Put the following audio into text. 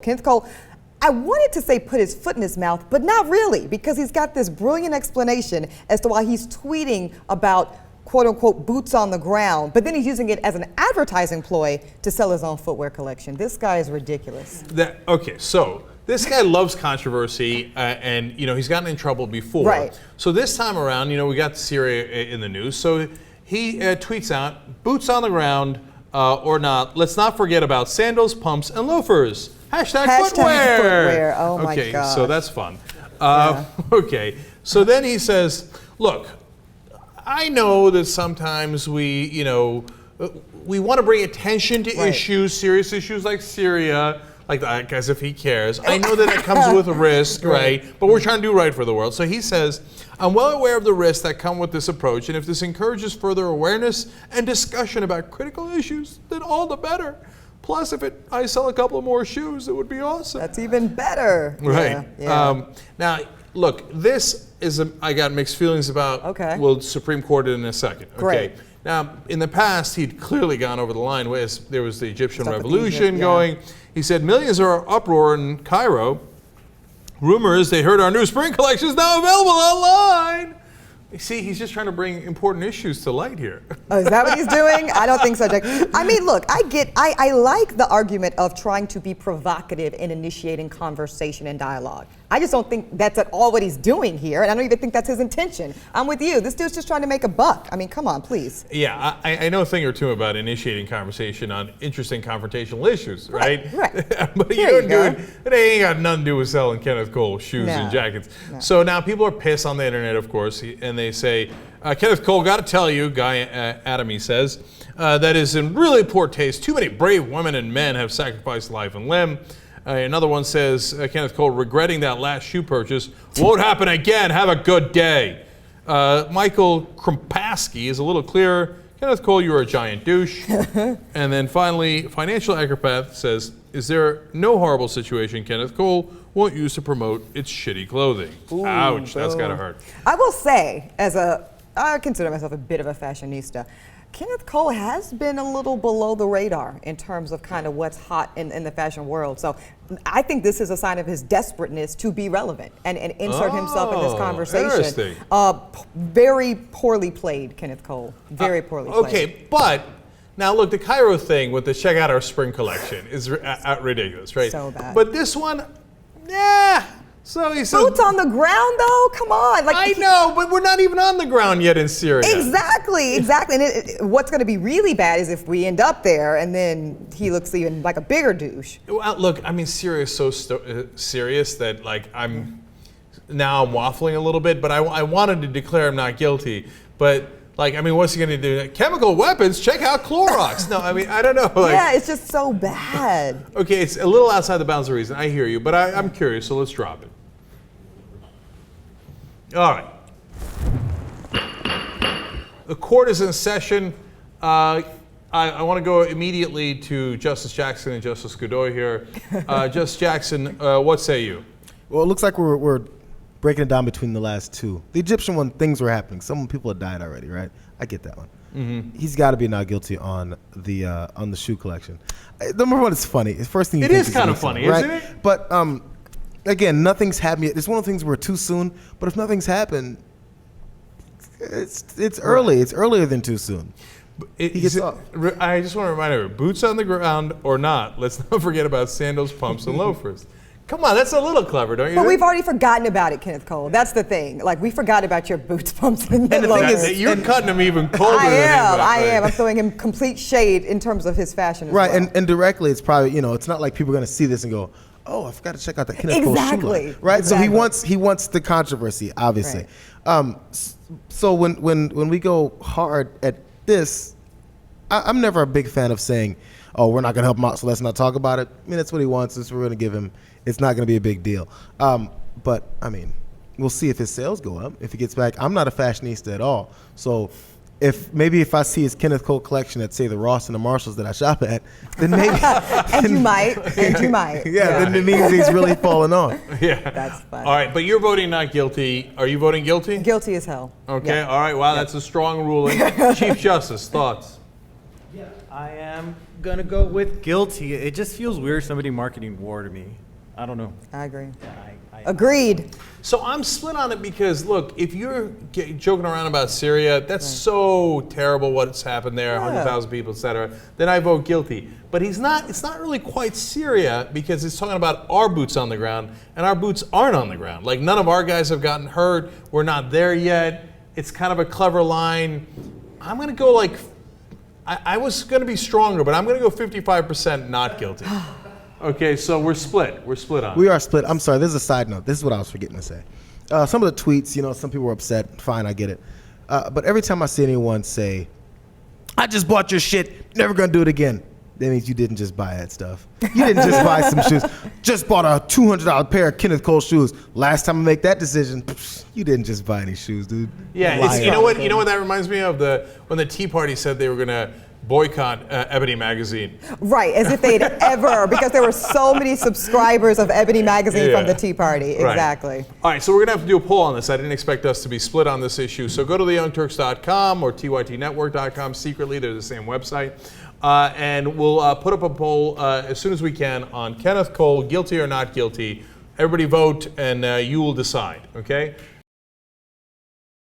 Kenneth Cole, I wanted to say put his foot in his mouth, but not really, because he's got this brilliant explanation as to why he's tweeting about quote unquote boots on the ground, but then he's using it as an advertising ploy to sell his own footwear collection. This guy is ridiculous. Okay, so this guy loves controversy, and he's gotten in trouble before. Right. So this time around, we got Syria in the news. So he tweets out, "Boots on the ground or not. Let's not forget about sandals, pumps, and loafers. Hashtag footwear." Oh my God. Okay, so that's fun. Okay, so then he says, "Look, I know that sometimes we want to bring attention to issues, serious issues like Syria." Like as if he cares. I know that it comes with a risk, right? But we're trying to do right for the world. So he says, "I'm well aware of the risks that come with this approach, and if this encourages further awareness and discussion about critical issues, then all the better. Plus, if I sell a couple of more shoes, it would be awesome." That's even better. Right. Yeah. Now, look, this is I got mixed feelings about. Okay. Well, Supreme Court in a second. Great. Okay. Now, in the past, he'd clearly gone over the line. There was the Egyptian Stuff with revolution Egypt, going. He said, "Millions are uproar in Cairo. Rumor is they heard our new spring collection is now available online." You see, he's just trying to bring important issues to light here. Oh, is that what he's doing? I don't think so, Jack. I mean, look, I like the argument of trying to be provocative in initiating conversation and dialogue. I just don't think that's at all what he's doing here, and I don't even think that's his intention. I'm with you. This dude's just trying to make a buck. I mean, come on, please. Yeah, I know a thing or two about initiating conversation on interesting confrontational issues, right? Right. But you don't do it. It ain't got nothing to do with selling Kenneth Cole shoes and jackets. No. So now people are pissed on the internet, of course, and they say, "Kenneth Cole, got to tell you," Guy Adamy says, "that is in really poor taste. Too many brave women and men have sacrificed life and limb." Another one says, Kenneth Cole, "regretting that last shoe purchase. Won't happen again. Have a good day." Michael Krimpaski is a little clearer. "Kenneth Cole, you're a giant douche." And then finally, Financial Acropath says, "Is there no horrible situation Kenneth Cole won't use to promote its shitty clothing?" Ooh, ouch, that's gotta hurt. I will say, I consider myself a bit of a fashionista. Kenneth Cole has been a little below the radar in terms of kind of what's hot in the fashion world. So I think this is a sign of his desperateness to be relevant and insert himself in this conversation. Very poorly played, Kenneth Cole. Very poorly played. Okay, but now look, the Cairo thing with the check out our spring collection is ridiculous, right? So bad. But this one, yeah. So he says, boots on the ground, though. Come on, I know, but we're not even on the ground yet in Syria. Exactly. And what's going to be really bad is if we end up there, and then he looks even like a bigger douche. Well, look, I mean, Syria is so serious that I'm waffling a little bit, but I wanted to declare him not guilty, but. What's he going to do? Chemical weapons? Check out Clorox. No, I don't know. Yeah, it's just so bad. Okay, it's a little outside the bounds of reason. I hear you, but I'm curious, so let's drop it. All right. The court is in session. I want to go immediately to Justice Jackson and Justice Godoy here. Justice Jackson, what say you? Well, it looks like we're breaking it down between the last two. The Egyptian one, things were happening. Some people had died already, right? I get that one. Mm-hmm. He's got to be not guilty on the shoe collection. Number one, it's funny. The first thing it is kind of funny, right? Isn't it? But again, nothing's happened yet. It's one of the things where too soon. But if nothing's happened, it's early. It's earlier than too soon. He gets off. I just want to remind everyone: boots on the ground or not. Let's not forget about sandals, pumps, and loafers. Come on, that's a little clever, don't you? But we've already forgotten about it, Kenneth Cole. That's the thing. We forgot about your boots, pumps, and the thing is, you're cutting him even colder than him. I am. I'm throwing him complete shade in terms of his fashion as right, well. and directly, it's probably, it's not like people are going to see this and go, "Oh, I forgot to check out that Kenneth Cole shoe line." Right? Exactly. So he wants the controversy, obviously. Right. So when we go hard at this, I'm never a big fan of saying, "Oh, we're not going to help him out, so let's not talk about it." I mean, that's what he wants. That's what we're going to give him. It's not going to be a big deal. But, we'll see if his sales go up, if he gets back. I'm not a fashionista at all. So if I see his Kenneth Cole collection at, say, the Ross and the Marshalls that I shop at, then maybe. and you might. Yeah, then it means he's really falling off. Yeah. That's fine. All right, but you're voting not guilty. Are you voting guilty? Guilty as hell. Okay, yeah. all right. Wow, that's a strong ruling. Chief Justice, thoughts? Yeah, I am. gonna go with guilty. It just feels weird somebody marketing war to me. I don't know. I agree. I Agreed. So I'm split on it because, look, if you're joking around about Syria, that's so terrible what's happened there, 100,000 people, etc., then I vote guilty. But it's not really quite Syria because it's talking about our boots on the ground, and our boots aren't on the ground. Like, none of our guys have gotten hurt. We're not there yet. It's kind of a clever line. I'm going to go like, I was going to be stronger, but I'm going to go 55% not guilty. Okay, so we're split. We're split on it. We are split. I'm sorry, this is a side note. This is what I was forgetting to say. Some of the tweets, some people were upset. Fine, I get it. But every time I see anyone say, I just bought your shit, never gonna do it again, that means you didn't just buy that stuff. You didn't just buy some shoes. Just bought a $200 pair of Kenneth Cole shoes. Last time I make that decision, you didn't just buy any shoes, dude. Yeah, Liar. you know what that reminds me of? When the Tea Party said they were gonna boycott Eboni magazine. Right, as if they'd ever, because there were so many subscribers of Eboni magazine from the Tea Party. Right. Exactly. All right, so we're going to have to do a poll on this. I didn't expect us to be split on this issue. So go to theyoungturks.com or tytnetwork.com secretly. They're the same website. And we'll put up a poll as soon as we can on Kenneth Cole, guilty or not guilty. Everybody vote, and you will decide, okay?